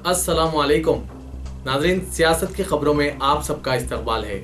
अस्सलाम वालेकुम नाज़रीन, सियासत की खबरों में आप सबका इस्तकबाल है।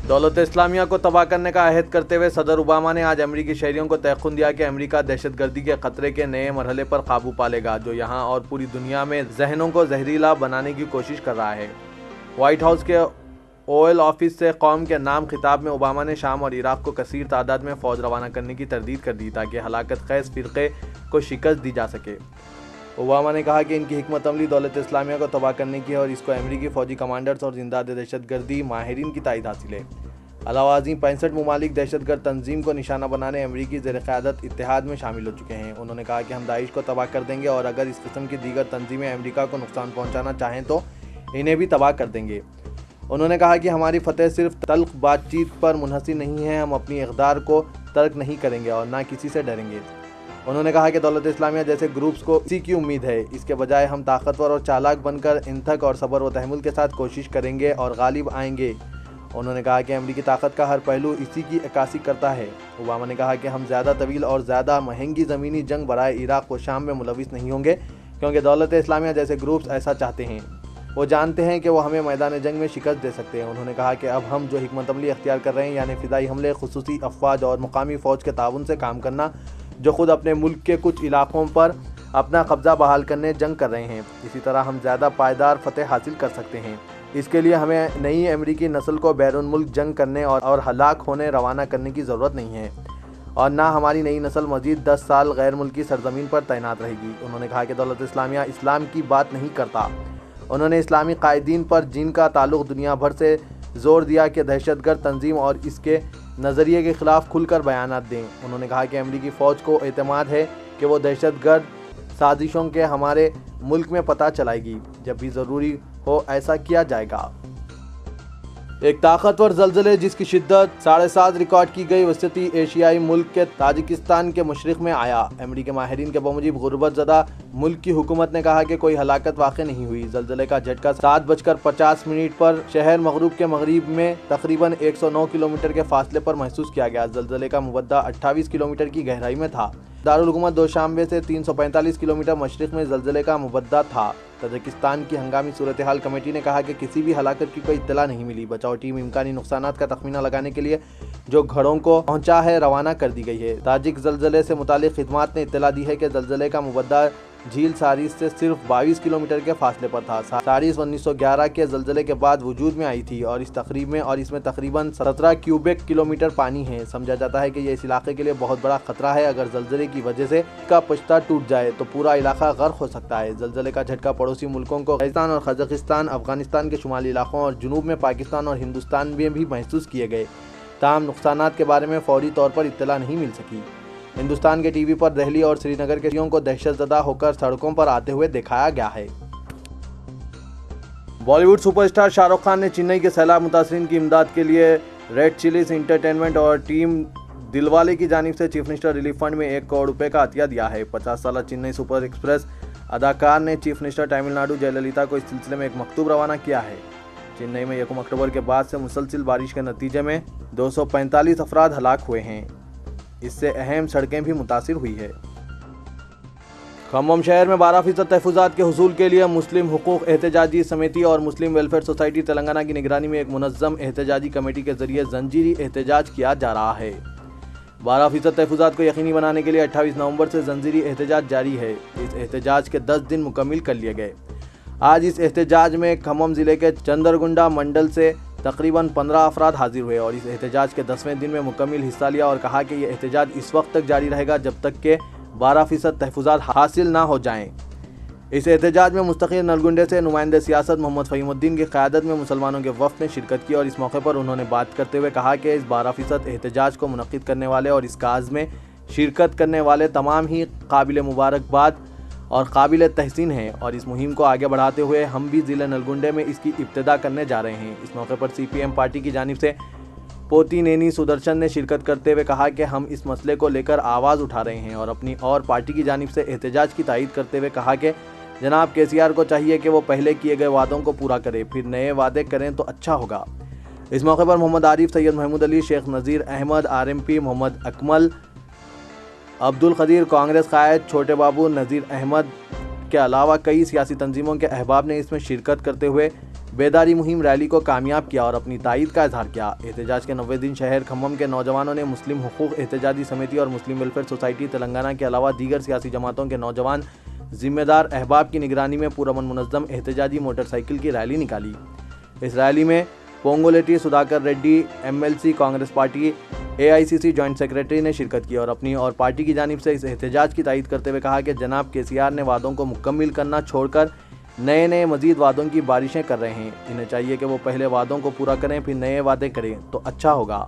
दौलत इस्लामिया को तबाह करने का अहद करते हुए सदर ओबामा ने आज अमरीकी शहरियों को तयक़ुन दिया कि अमरीका दहशतगर्दी के खतरे के नए मरहले पर काबू पा लेगा, जो यहाँ और पूरी दुनिया में जहनों को जहरीला बनाने की कोशिश कर रहा है। व्हाइट हाउस के ओवल ऑफिस से कौम के नाम खिताब में ओबामा ने शाम और इराक को कसीर तादाद में फ़ौज रवाना करने की तरदीद कर दी ताकि हलाकत ख़ैज़ फ़िरक़े को शिकस्त दी जा सके। ओबामा ने कहा कि इनकी हिकमत अमली दौलत इस्लामिया को तबाह करने की है और इसको अमरीकी फ़ौजी कमांडर्स और जिंदाद दहशतगर्दी माहिरीन की तायद हासिल है। अलावा 65 ममालिक दहशतगर्द तंजीम को निशाना बनाने अमरीकी ज़ेर क़यादत इत्तेहाद में शामिल हो चुके हैं। उन्होंने कहा कि हम दाइश को तबाह कर देंगे और अगर इस किस्म की दीगर तंजीमें अमरीका को नुकसान पहुँचाना चाहें तो इन्हें भी तबाह कर देंगे। उन्होंने कहा कि हमारी फतह सिर्फ तल्ख बातचीत पर मुनहसर नहीं है, हम अपनी इक़दार को तर्क नहीं करेंगे और ना किसी से डरेंगे। उन्होंने कहा कि दौलत इस्लामिया जैसे ग्रुप्स को इसी की उम्मीद है, इसके बजाय हम ताकतवर और चालाक बनकर इंथक और सब्र व तहम्मुल के साथ कोशिश करेंगे और गालिब आएंगे। उन्होंने कहा कि अमरीकी ताकत का हर पहलू इसी की अक्कासी करता है। ओबामा ने कहा कि हम ज़्यादा तवील और ज़्यादा महंगी ज़मीनी जंग बराए इराक़ व शाम में मुलविस नहीं होंगे, क्योंकि दौलत इस्लामिया जैसे ग्रुप्स ऐसा चाहते हैं। वो जानते हैं कि वो हमें मैदान जंग में शिकस्त दे सकते हैं। उन्होंने कहा कि अब हम जो हिकमत अमली अख्तियार कर रहे हैं, यानी फ़िज़ाई हमले, खुसूसी अफ़वाज और मुकामी फ़ौज के ताउन से काम करना, जो ख़ुद अपने मुल्क के कुछ इलाक़ों पर अपना कब्ज़ा बहाल करने जंग कर रहे हैं, इसी तरह हम ज़्यादा पायदार फ़तह हासिल कर सकते हैं। इसके लिए हमें नई अमरीकी नस्ल को बैरून मुल्क जंग करने और हलाक होने रवाना करने की ज़रूरत नहीं है, और ना हमारी नई नस्ल मज़ीद 10 साल गैर मुल्की सरज़मीन पर तैनात रहेगी। उन्होंने कहा कि दौलत इस्लामिया इस्लाम की बात नहीं करता। उन्होंने इस्लामी कायदीन पर जिनका ताल्लुक़ दुनिया भर से ज़ोर दिया कि दहशतगर्द तंजीम और इसके नज़रिए के ख़िलाफ़ खुलकर बयानात दें। उन्होंने कहा कि अमरीकी फ़ौज को एतमाद है कि वो दहशतगर्द साजिशों के हमारे मुल्क में पता चलाएगी, जब भी ज़रूरी हो ऐसा किया जाएगा। एक ताकतवर ज़लज़ले जिसकी शिद्दत 7.5 रिकॉर्ड की गई वसती एशियाई मुल्क के ताजिकिस्तान के मशरिक़ में आया। अमरीकी माहिरीन के बमुजीब गुर्बत ज़दा मुल्क की हुकूमत ने कहा कि कोई हलाकत वाक़ई नहीं हुई। ज़लज़ले का झटका 7:50 पर शहर मग़रिब के मग़रिब में तकरीबन 109 किलोमीटर के फासले पर महसूस किया गया। ज़लज़ले का मुबद्दा 28 किलोमीटर की गहराई में था। दारुल हुकूमत दोशांबे से 345 किलोमीटर मशरिक़ में ज़लज़ले का मुबद्दा था। ताजिकिस्तान की हंगामी सूरत हाल कमेटी ने कहा कि किसी भी हलाकत की कोई इत्तला नहीं मिली। बचाव टीम इम्कानी नुकसानात का तखमीना लगाने के लिए जो घरों को पहुंचा है रवाना कर दी गई है। ताजिक ज़लज़ले से मुतालिक खिदमात ने इत्तला दी है कि ज़लज़ले का मुबद्दा झील सारिस से सिर्फ 22 किलोमीटर के फासले पर था। सारिस 1911 के ज़लज़ले के बाद वजूद में आई थी और इसमें तकरीबन 17 क्यूबिक किलोमीटर पानी है। समझा जाता है कि ये इस इलाके के लिए बहुत बड़ा ख़तरा है। अगर ज़लज़ले की वजह से इसका पश्ता टूट जाए तो पूरा इलाका गर्क हो सकता है। ज़लज़ले का झटका पड़ोसी मुल्कों को पाकिस्तान और कजाकिस्तान, अफगानिस्तान के शुमाली इलाकों और जुनूब में पाकिस्तान और हिंदुस्तान में भी महसूस किए गए। ताहम नुकसानात के बारे में फौरी तौर पर इत्तला नहीं मिल सकी। हिंदुस्तान के टीवी पर दिल्ली और श्रीनगर के शहरियों को दहशतज़दा होकर सड़कों पर आते हुए दिखाया गया है। बॉलीवुड सुपरस्टार शाहरुख खान ने चेन्नई के सैलाब मुतासरीन की इमदाद के लिए रेड चिलीज एंटरटेनमेंट और टीम दिलवाले की जानिब से चीफ मिनिस्टर रिलीफ फंड में 1 करोड़ रुपए का अतिया दिया है। 50 साला चेन्नई सुपर एक्सप्रेस अदाकार ने चीफ मिनिस्टर तमिलनाडु जयललिता को इस सिलसिले में एक मकतूब रवाना किया है। चेन्नई में 1 अक्टूबर के बाद से मुसलसिल बारिश के नतीजे में 245 अफराद हलाक हुए हैं। इससे अहम सड़कें भी मुतासिर हुई है। खम्मम शहर में 12% तहफ़्फ़ुज़ात के हुसूल के लिए मुस्लिम हुकूक़ एहतजाजी समिति और मुस्लिम वेलफेयर सोसाइटी तेलंगाना की निगरानी में एक मुनज़्ज़म एहतजाजी कमेटी के ज़रिए ज़ंजीरी एहतजाज किया जा रहा है। 12% तहफ़्फ़ुज़ात को यकीनी बनाने के लिए 28 नवंबर से ज़ंजीरी एहतजाज जारी है। इस एहतजाज के 10 दिन मुकम्मिल कर लिए गए। आज इस एहतजाज में खम्मम ज़िले के चंदरगुंडा मंडल से तकरीबन 15 अफराद हाजिर हुए और इस एहतजाज के 10वें दिन में मुकम्मिल हिस्सा लिया और कहा कि यह एहतजाज इस वक्त तक जारी रहेगा जब तक कि 12% तहफ़्फ़ुज़ात हासिल ना हो जाएं। इस एहतजाज में मुस्तक़िल नलगुंडे से नुमाइंदे सियासत मोहम्मद फ़हीमुद्दीन की क़यादत में मुसलमानों के वफ़द ने शिरकत की और इस मौके पर उन्होंने बात करते हुए कहा कि इस 12% एहतजाज को मुनक़्क़िद करने वाले और इस काज़ में शिरकत करने वाले तमाम ही काबिल मुबारकबाद और काबिल तहसीन हैं और इस मुहिम को आगे बढ़ाते हुए हम भी ज़िले नलगुंडे में इसकी इब्तिदा करने जा रहे हैं। इस मौके पर CPM पार्टी की जानिब से पोतीनेनी सुदर्शन ने शिरकत करते हुए कहा कि हम इस मसले को लेकर आवाज़ उठा रहे हैं और अपनी और पार्टी की जानिब से एहतजाज की तायीद करते हुए कहा कि जनाब KCR को चाहिए कि वो पहले किए गए वादों को पूरा करे, फिर नए वादे करें तो अच्छा होगा। इस मौके पर मोहम्मद आरिफ, सैयद महमूद अली, शेख नज़ीर अहमद, RMP मोहम्मद अकमल, अब्दुल क़दीर, कांग्रेस कायद छोटे बाबू, नज़ीर अहमद, کے علاوہ کئی سیاسی تنظیموں کے احباب نے اس میں شرکت کرتے ہوئے بیداری مہم ریلی کو کامیاب کیا اور اپنی تائید کا اظہار کیا۔ احتجاج کے 90 دن شہر کھمم کے نوجوانوں نے مسلم حقوق احتجاجی سمیتی اور مسلم ویلفیئر سوسائٹی تلنگانہ کے علاوہ دیگر سیاسی جماعتوں کے نوجوان ذمہ دار احباب کی نگرانی میں پرامن منظم احتجاجی موٹر سائیکل کی ریلی نکالی۔ اس ریلی میں Ponguleti Sudhakar Reddy MLC Congress party AICC joint secretary نے شرکت کی اور اپنی اور پارٹی کی جانب سے اس احتجاج کی تائید کرتے ہوئے کہا کہ جناب KCR نے وعدوں کو مکمل کرنا چھوڑ کر نئے مزید وعدوں کی بارشیں کر رہے ہیں۔ انہیں چاہیے کہ وہ پہلے وعدوں کو پورا کریں پھر نئے وعدے کریں تو اچھا ہوگا۔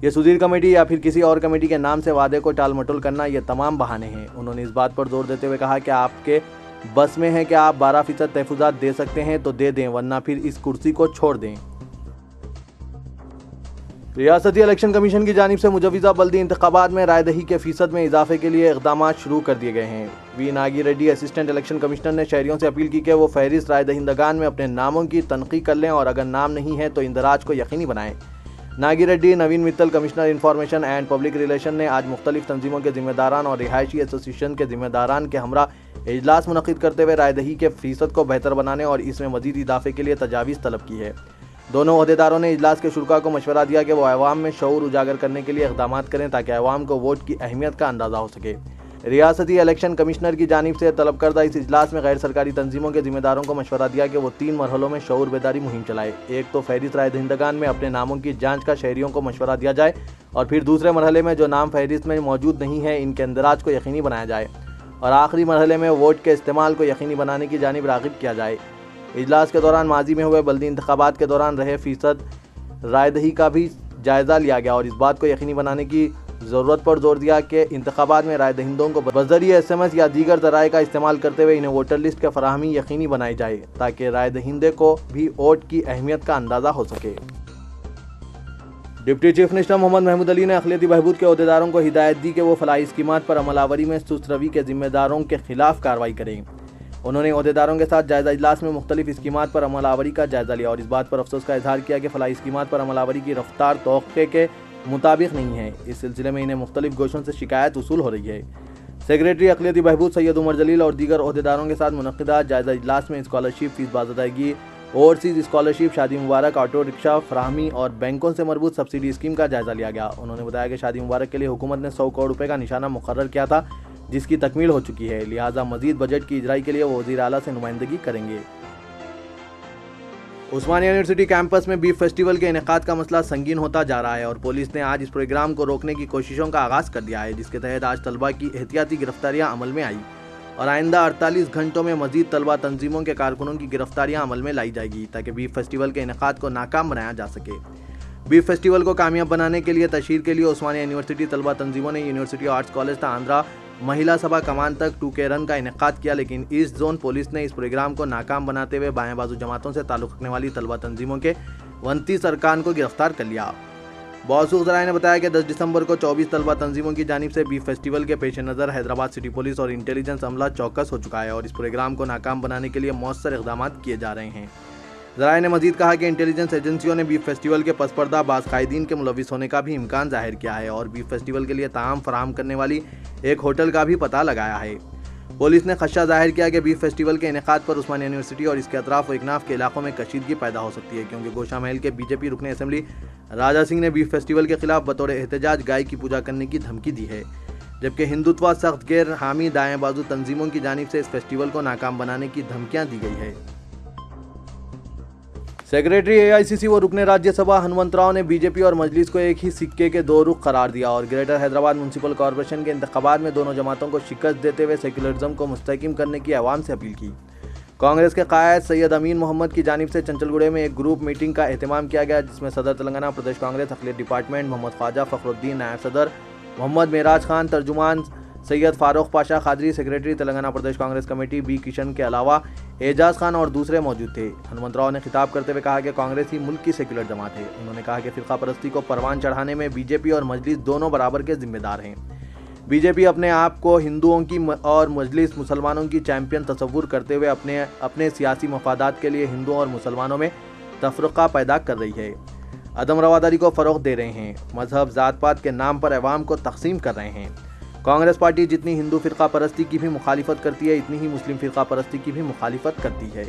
یہ سدھیر کمیٹی یا پھر کسی اور کمیٹی کے نام سے وعدے کو ٹال مٹول کرنا یہ تمام بہانے ہیں۔ انہوں نے اس بات پر زور دیتے ہوئے کہا کہ آپ کے بس میں ہے کہ آپ 12% تحفظات دے سکتے ہیں تو دے دیں ورنہ پھر اس کرسی کو چھوڑ دیں۔ ریاستی الیکشن کمیشن کی جانب سے مجوزہ بلدی انتخابات میں رائے دہی کے فیصد میں اضافے کے لیے اقدامات شروع کر دیے گئے ہیں۔ V Nagi Reddy assistant election commissioner نے شہریوں سے اپیل کی کہ وہ فہرست رائے دہندگان میں اپنے ناموں کی تنقیح کر لیں اور اگر نام نہیں ہے تو اندراج کو یقینی بنائیں۔ Nagi Reddy Naveen Mittal commissioner information and public relations نے آج مختلف تنظیموں کے ذمہ داران اور رہائشی ایسوسی ایشن کے ذمہ داران کے ہمراہ اجلاس منعقد کرتے ہوئے رائے دہی کے فیصد کو بہتر بنانے اور اس میں مزید اضافے کے لیے تجاویز طلب کی ہے۔ دونوں عہدیداروں نے اجلاس کے شرکاء کو مشورہ دیا کہ وہ عوام میں شعور اجاگر کرنے کے لیے اقدامات کریں تاکہ عوام کو ووٹ کی اہمیت کا اندازہ ہو سکے۔ ریاستی الیکشن کمشنر کی جانب سے طلب کردہ اس اجلاس میں غیر سرکاری تنظیموں کے ذمہ داروں کو مشورہ دیا کہ وہ 3 مرحلوں میں شعور بیداری مہم چلائے۔ ایک تو فہرست رائے دہندگان میں اپنے ناموں کی جانچ کا شہریوں کو مشورہ دیا جائے اور پھر دوسرے مرحلے میں جو نام فہرست میں موجود نہیں ہے ان کے اندراج کو یقینی بنایا جائے اور آخری مرحلے میں ووٹ کے استعمال کو یقینی بنانے کی جانب راغب کیا جائے۔ اجلاس کے دوران ماضی میں ہوئے بلدی انتخابات کے دوران رہے فیصد رائے دہی کا بھی جائزہ لیا گیا اور اس بات کو یقینی بنانے کی ضرورت پر زور دیا کہ انتخابات میں رائے دہندوں کو بذریعہ SMS یا دیگر ذرائع کا استعمال کرتے ہوئے انہیں ووٹر لسٹ کی فراہمی یقینی بنائی جائے تاکہ رائے دہندے کو بھی ووٹ کی اہمیت کا اندازہ ہو سکے۔ ڈپٹی چیف منسٹر محمد محمود علی نے اقلیتی بہبود کے عہدیداروں کو ہدایت دی کہ وہ فلاحی اسکیمات پر عمل آوری میں سست روی کے ذمہ داروں کے خلاف کارروائی کریں۔ انہوں نے عہدیداروں کے ساتھ جائزہ اجلاس میں مختلف اسکیمات پر عمل آوری کا جائزہ لیا اور اس بات پر افسوس کا اظہار کیا کہ فلاحی اسکیمات پر عمل آوری کی رفتار توقع کے مطابق نہیں ہے۔ اس سلسلے میں انہیں مختلف گوشوں سے شکایت وصول ہو رہی ہے۔ سیکریٹری اقلیتی بہبود سید عمر جلیل اور دیگر عہدیداروں کے ساتھ منعقدہ جائزہ اجلاس میں اسکالرشپ فیس باز ادائیگی، اوورسیز اسکالرشپ، شادی مبارک، آٹو رکشہ فراہمی اور بینکوں سے مربوط سبسڈی اسکیم کا جائزہ لیا گیا۔ انہوں نے بتایا کہ شادی مبارک کے لیے حکومت نے 100 کروڑ روپے کا نشانہ مقرر کیا تھا جس کی تکمیل ہو چکی ہے، لہٰذا مزید بجٹ کی اجرائی کے لیے وہ وزیر اعلیٰ سے نمائندگی کریں گے۔ عثمانیہ یونیورسٹی کیمپس میں بیف فیسٹیول کے انعقاد کا مسئلہ سنگین ہوتا جا رہا ہے اور پولیس نے آج اس پروگرام کو روکنے کی کوششوں کا آغاز کر دیا ہے، جس کے تحت آج طلبہ کی احتیاطی گرفتاریاں عمل میں آئی اور آئندہ 48 گھنٹوں میں مزید طلبہ تنظیموں کے کارکنوں کی گرفتاریاں عمل میں لائی جائے گی تاکہ بیف فیسٹیول کے انعقاد کو ناکام بنایا جا سکے۔ بیف فیسٹیول کو کامیاب بنانے کے لیے تشہیر کے لیے عثمانیہ یونیورسٹی طلبہ تنظیموں نے یونیورسٹی آرٹس کالج تا آندھرا مہیلا سبھا کمان تک 2K رن کا انعقاد کیا، لیکن ایسٹ زون پولیس نے اس پروگرام کو ناکام بناتے ہوئے بائیں بازو جماعتوں سے تعلق رکھنے والی طلبہ تنظیموں کے 29 ارکان کو گرفتار کر لیا۔ موثوق ذرائع نے بتایا کہ 10 دسمبر کو 24 طلبہ تنظیموں کی جانب سے بیف فیسٹیول کے پیش نظر حیدرآباد سٹی پولیس اور انٹیلیجنس عملہ چوکس ہو چکا ہے اور اس پروگرام کو ناکام بنانے کے لیے مؤثر اقدامات کیے جا رہے ہیں۔ ذرائع نے مزید کہا کہ انٹیلیجنس ایجنسیوں نے بیف فیسٹیول کے پس پردہ بعض قائدین کے ملوث ہونے کا بھی امکان ظاہر کیا ہے اور بیف فیسٹیول کے لیے طعام فراہم کرنے والی ایک ہوٹل کا بھی پتہ لگایا ہے۔ پولیس نے خدشہ ظاہر کیا کہ بیف فیسٹیول کے انعقاد پر عثمانیہ یونیورسٹی اور اس کے اطراف و اکناف کے علاقوں میں کشیدگی پیدا ہو سکتی ہے، کیونکہ گوشہ محل کے BJP رکن اسمبلی راجا سنگھ نے بیف فیسٹیول کے خلاف بطور احتجاج گائے کی پوجا کرنے کی دھمکی دی ہے، جبکہ ہندوتوا سخت غیر حامی دائیں بازو تنظیموں کی جانب سے اس فیسٹیول کو ناکام بنانے کی دھمکیاں دی گئی ہے۔ سیکریٹری AICC و رکن راجیہ سبھا ہنمنت راؤ نے BJP اور مجلس کو ایک ہی سکے کے 2 رخ قرار دیا اور گریٹر حیدرآباد میونسپل کارپوریشن کے انتخابات میں دونوں جماعتوں کو شکست دیتے ہوئے سیکولرزم کو مستحکم کرنے کی عوام سے اپیل کی۔ کانگریس کے قائد سید امین محمد کی جانب سے چنچل گوڑے میں ایک گروپ میٹنگ کا اہتمام کیا گیا، جس میں صدر تلنگانہ پردیش کانگریس اقلیت ڈپارٹمنٹ محمد خواجہ فخر الدین، نائب صدر محمد معراج خان، ترجمان Syed Farooq Pasha Qadri, secretary Telangana Pradesh Congress committee B Kishan کے علاوہ اعجاز خان اور دوسرے موجود تھے۔ ہنمنت راؤ نے خطاب کرتے ہوئے کہا کہ کانگریس ہی ملک کی سیکولر جماعت ہے۔ انہوں نے کہا کہ فرقہ پرستی کو پروان چڑھانے میں BJP اور مجلس دونوں برابر کے ذمہ دار ہیں۔ BJP اپنے آپ کو ہندوؤں کی اور مجلس مسلمانوں کی چیمپئن تصور کرتے ہوئے اپنے سیاسی مفادات کے لیے ہندوؤں اور مسلمانوں میں تفرقہ پیدا کر رہی ہے، عدم رواداری کو فروغ دے رہے ہیں، مذہب ذات پات کے نام پر عوام کو تقسیم کر رہے ہیں۔ कांग्रेस पार्टी जितनी हिंदू फिरका परस्ती की भी मुखालिफत करती है, इतनी ही मुस्लिम फिरका परस्ती की भी मुखालिफत करती है।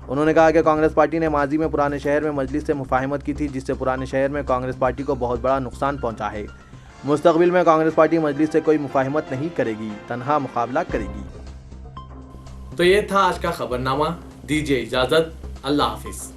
उन्होंने कहा कि कांग्रेस पार्टी ने माजी में पुराने शहर में मजलिस से मुफाहिमत की थी, जिससे पुराने शहर में कांग्रेस पार्टी को बहुत बड़ा नुकसान पहुंचा है। मुस्तकबिल में कांग्रेस पार्टी मजलिस से कोई मुफाहिमत नहीं करेगी, तन्हा मुकाबला करेगी। तो ये था आज का खबरनामा। दीजिए इजाजत, अल्लाह हाफिज।